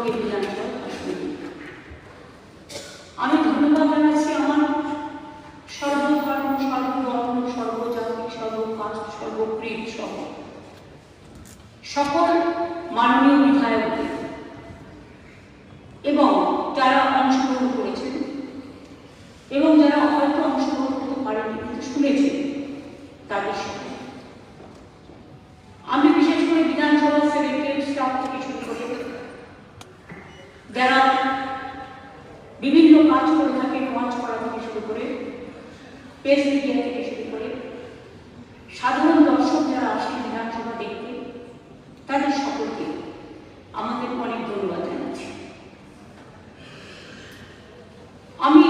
এই বিধানসভা আসবে। আমি ধন্যবাদ জানাচ্ছি আমার সর্বধর্ম, সর্ববর্ণ, সর্বজাতি, সর্বকাস্ট, সর্বক্রীড় সহ সকল মাননীয় বিধায়কদের এবং যারা অংশগ্রহণ করেছেন এবং যারা হয়তো অংশগ্রহণ করতে পারেনি কিন্তু শুনেছেন তাদের সাথে। আমি বিশেষ করে বিধানসভা সেক্রেটারি স্টাফ থেকে শুরু করে যারা বিভিন্ন কাজ করে থাকে, মঞ্চ করা থেকে শুরু করে প্রেস মিডিয়া থেকে শুরু করে সাধারণ দর্শক যারা আসেন বিধানসভা দেখতে, তাদের সকলকে আমাদের অনেক ধন্যবাদ জানাচ্ছি। আমি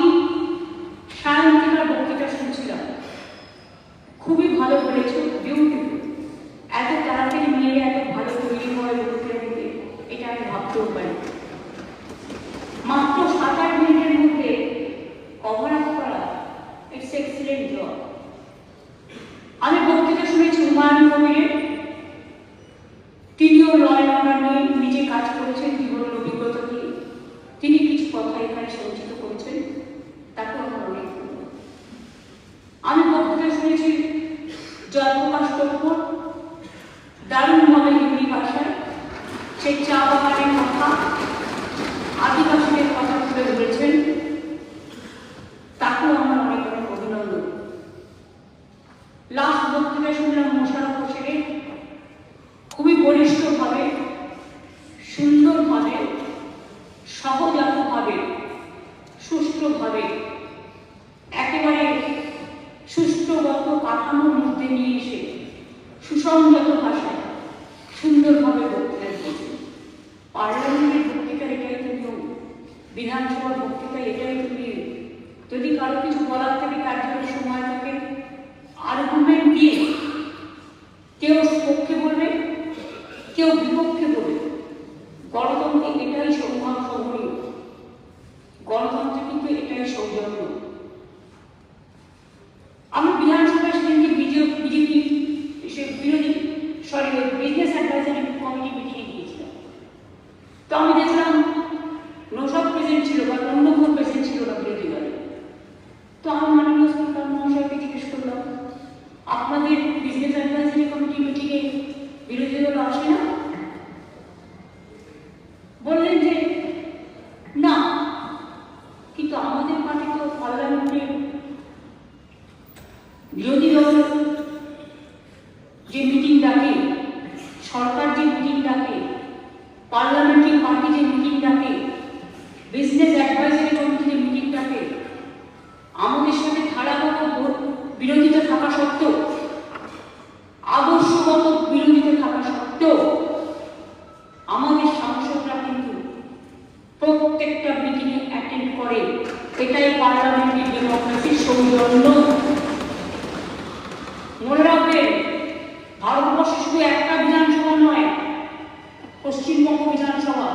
সায়ন্তিকার বক্তৃতা শুনছিলাম, খুবই ভালো বলেছ, বিউটিফুল। এত তাড়াতাড়ি মেয়ে এত ভালো তৈরি হয় বক্তৃতা দিতে, এটা আমি ভাবতেও পারি। মাত্র 7-8 মিনিটের মধ্যে কভার আপ করা, ইটস এক্সিলেন্ট জব। আমি বক্তৃতা শুনেছি হুমায়ুন কবিরের, তিনিও ল অ্যান্ড অর্ডার নিয়ে নিজে কাজ করেছেন জীবনের অভিজ্ঞতা দিয়ে, তিনি কিছু কথা এখানে সঞ্চিত করেছেন, তাকে আমার অনেক ধন্যবাদ। আমি বক্তৃতা শুনেছি জয়প্রকাশ টপ্পর, দারুণভাবে হিন্দি ভাষায় সেই চা বাগানের কথা, আদিবাসীদের কথা তুলে ধরেছেন, তাকেও আমার অনেক অনেক অভিনন্দন। লাস্ট বক্তৃতা শুনলাম মোশাররফ হোসেনের, খুবই বলিষ্ঠভাবে, সুন্দরভাবে, সহজাতভাবে, সুষ্ঠুভাবে, একেবারে সুষ্ঠুগত কাঠামোর মধ্যে নিয়ে এসে সুসংযত ভাষায় সুন্দরভাবে বক্তৃতা দিয়েছেন। পার্লামেন্টের বক্তৃতা এটাই তো নিয়ম, বিধানসভার বক্তৃতা এটাই তো নিয়ম। যদি কারো কিছু বলার থাকে তার জন্য সময় থাকে, আর্গুমেন্ট দিয়ে কেউ পক্ষে বলবে, কেউ বিপক্ষে বলবে। গণতন্ত্রে এটাই সৌজন্য, গণতন্ত্রে কিন্তু এটাই সৌজন্য। আমি বিধানসভায় সেদিনকে বিজেপি বিজনেস অ্যাডভাইজারি কমিটি মিটিংয়ে গিয়েছিলাম। তো আমি দেখলাম নৌসাদ প্রেজেন্ট ছিল বা অন্য কোনো প্রেজেন্ট ছিল না বিরোধী দলে। তো আমি মাননীয় স্পিকার মহাশয়কে জিজ্ঞেস করলাম, আপনাদের বিজনেস অ্যাডভাইজারি কমিটি মিটিংয়ে বিরোধী দল আসে না? বললেন যে না, কিন্তু আমাদের পার্টি তো পার্লামেন্টে বিরোধী দল যে মিটিং ডাকে, সরকার যে মিটিং ডাকে, পার্লামেন্টারি পার্টি যে মিটিং ডাকে, বিজনেস অ্যাডভাইজারি কমিটি যে মিটিং ডাকে, আমাদের সাথে ধারাবাহিক বিরোধিতা থাকা সত্ত্বেও, আদর্শগত বিরোধিতা থাকা সত্ত্বেও আমাদের সাংসদরা কিন্তু প্রত্যেকটা মিটিংয়ে অ্যাটেন্ড করে। এটাই পার্লামেন্টারি ডেমোক্রেসির সৌজন্য। মনে রাখবেন, ভারতবর্ষে শুধু একটা বিধানসভা নয়, পশ্চিমবঙ্গ বিধানসভা,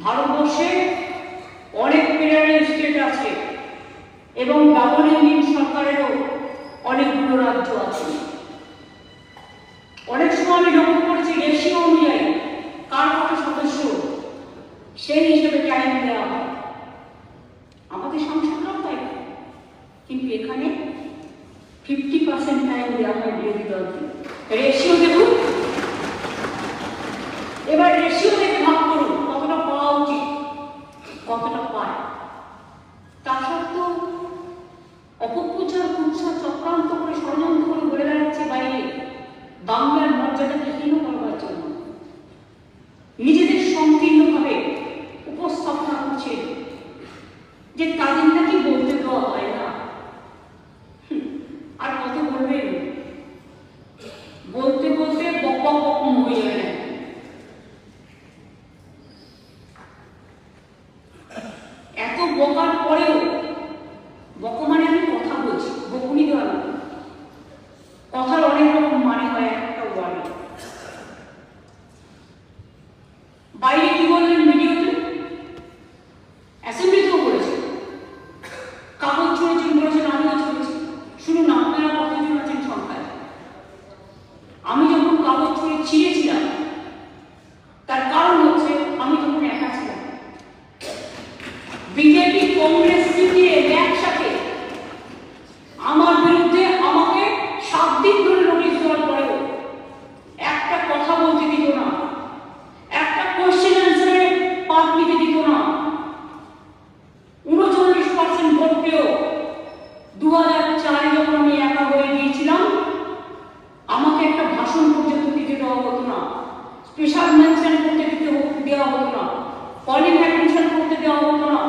ভারতবর্ষে অনেক ফেডারেল স্টেট আছে এবং ডাবল ইঞ্জিন সরকারেরও অনেকগুলো রাজ্য আছে। অনেক সময় আমি লক্ষ্য করেছি রেশিও অনুযায়ী কার কত সদস্য, সেই হিসেবে টাইম দেওয়া হয়। আমাদের সাংসদরাও তাই, কিন্তু এখানে 50% টাইম দেওয়া হয় বিরোধী দলকে। রেশিও দেখুন, এবার রেশিও দেখে ভাগ করুন কতটা পাওয়া উচিত, কতটা পায়। তা সত্ত্বেও অপপ্রচার, কুৎসা, চক্রান্ত করে, ষড়যন্ত্র করে বলে বেড়াচ্ছে বাইরে বাংলার মর্যাদাকে হীন করবার জন্য। নিজেদের সংকীর্ণভাবে উপস্থাপনা করছে যে তাদের নাকি বলতে দেওয়া হয় না। আর কত বলবেন, বলতে বলতে বক হয়ে যাবে না। এত বকার পরেও, বক মানে আমি কথা বলছি, বকুনি দেওয়া না, কথার অনেক রকম মানে হয় একটা ওয়ার্ডে। বাইরে কি বললেন ভিডিওতে, অ্যাসেম্বলিতেও বলেছে, কাগজ ছড়েছেন বলেছেন, আমিও ছড়েছি। শুনুন, আপনারা কতজন আছেন সংখ্যায়? আমি যখন কাগজ ছড়ে ছিঁড়েছিলাম, তার কারণ হচ্ছে আমি তখন পেশাব মেনশন করতে দেওয়া হতো না, কলিং অ্যাডমিশন করতে দেওয়া হতো না,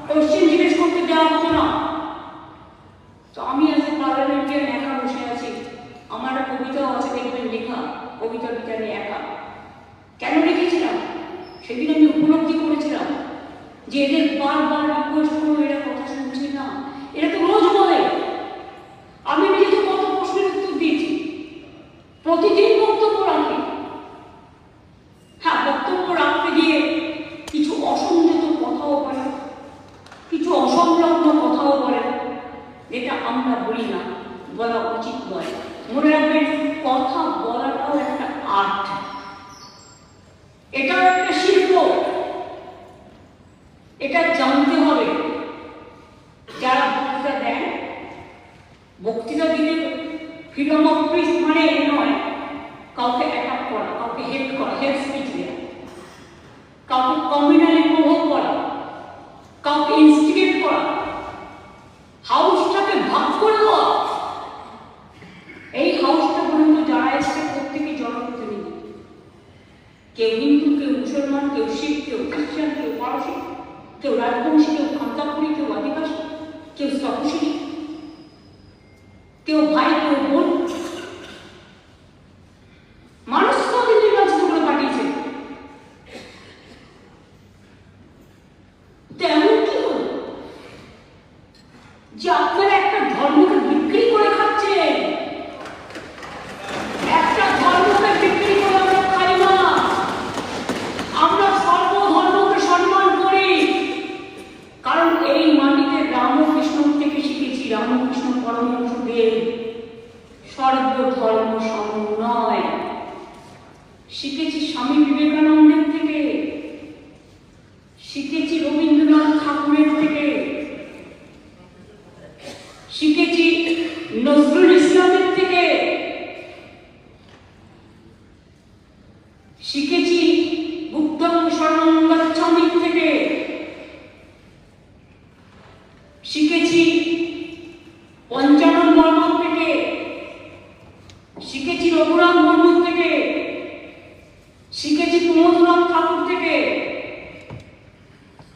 কোশ্চেন জিজ্ঞেস করতে দেওয়া হতো না। তো আমি আজ পার্লামেন্টের একা বসে আছি, আমার একটা কবিতাও আছে দেখবেন লেখা, কবিতাটা আমি একা। কেন লিখেছিলাম? সেদিন আমি উপলব্ধি করেছিলাম যে এদের বারবার রিকোয়েস্ট করবো, এরা কথা শুনছে না, এরা তো রোজ বলে। আমি নিজে তো কত প্রশ্নের উত্তর দিয়েছি, প্রতিদিন বক্তব্য রাখি। হ্যাঁ, বক্তব্য রাখতে গিয়ে কিছু অসংযত কথাও বলে, কিছু অসংলগ্ন কথাও বলে, যেটা আমরা বলি না, বলা উচিত নয়। মনে রাখবেন, কথা বলাটাও একটা আর্ট, এটাও একটা শিল্প, এটা জানতে হবে। যারা বক্তৃতা দেন, বক্তৃতা দিতে ফ্রিডম অফ স্পিচ মানে এ নয় কাউকে অ্যাটাক করা, কাউকে হেট করা, হেট স্পিচ দেওয়া, কাউকে কমিউনালি প্রভোগ করা, কাউকে ইনস্টিগেট করা, হাউসটাকে ভাগ করে দেওয়া। এই হাউসটা পর্যন্ত যারা এসছে প্রত্যেকে জনপ্রতিনিধি, কেউ হিন্দু, কেউ মুসলমান, কেউ শিখ, কেউ খ্রিস্টান, কেউ পারসি, কেউ রাজবংশী, কেউ খান্তাপুরি, কেউ আদিবাসী, কেউ তপশিলি, কেউ ভাই, কেউ বোন। মানুষ তাদের নির্বাচিত করে পাঠিয়েছে। তেমন কি হল যে আপনারা একটা ধর্মকে বিক্রি করে খাচ্ছেন? একটা ধর্মকে বিক্রি করে আমরা খাই না, আমরা সর্বধর্মকে সম্মান করি। কারণ এই মাটিতে রামকৃষ্ণ থেকে শিখেছি, রামকৃষ্ণ পরমহংসদেব সর্বধর্ম সমন্বয় শিখেছি, স্বামী বিবেকানন্দের থেকে শিখেছি, রবীন্দ্রনাথ ঠাকুরের থেকে শিখেছি, নজরুল ইসলামের থেকে শিখেছি, বুদ্ধং শরণং গচ্ছামির থেকে শিখেছি, পঞ্চানন বর্মন থেকে শিখেছি, রঘুরাম বর্মন থেকে শিখেছি, প্রমোদনাথ ঠাকুর থেকে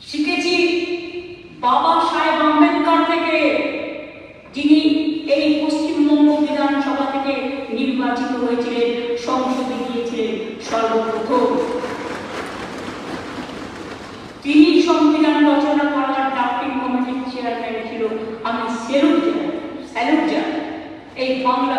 শিখেছি, বাবা সাহেব আম্বেদকর থেকে, যিনি এই পশ্চিমবঙ্গ বিধানসভা থেকে নির্বাচিত হয়েছিলেন, সংসদে গিয়েছিলেন সর্বপ্রথম। তিনি সংবিধান রচনা করার ড্রাফটিং কমিটির চেয়ারম্যান ছিল। আমি স্যালুট জানাই এই বাংলা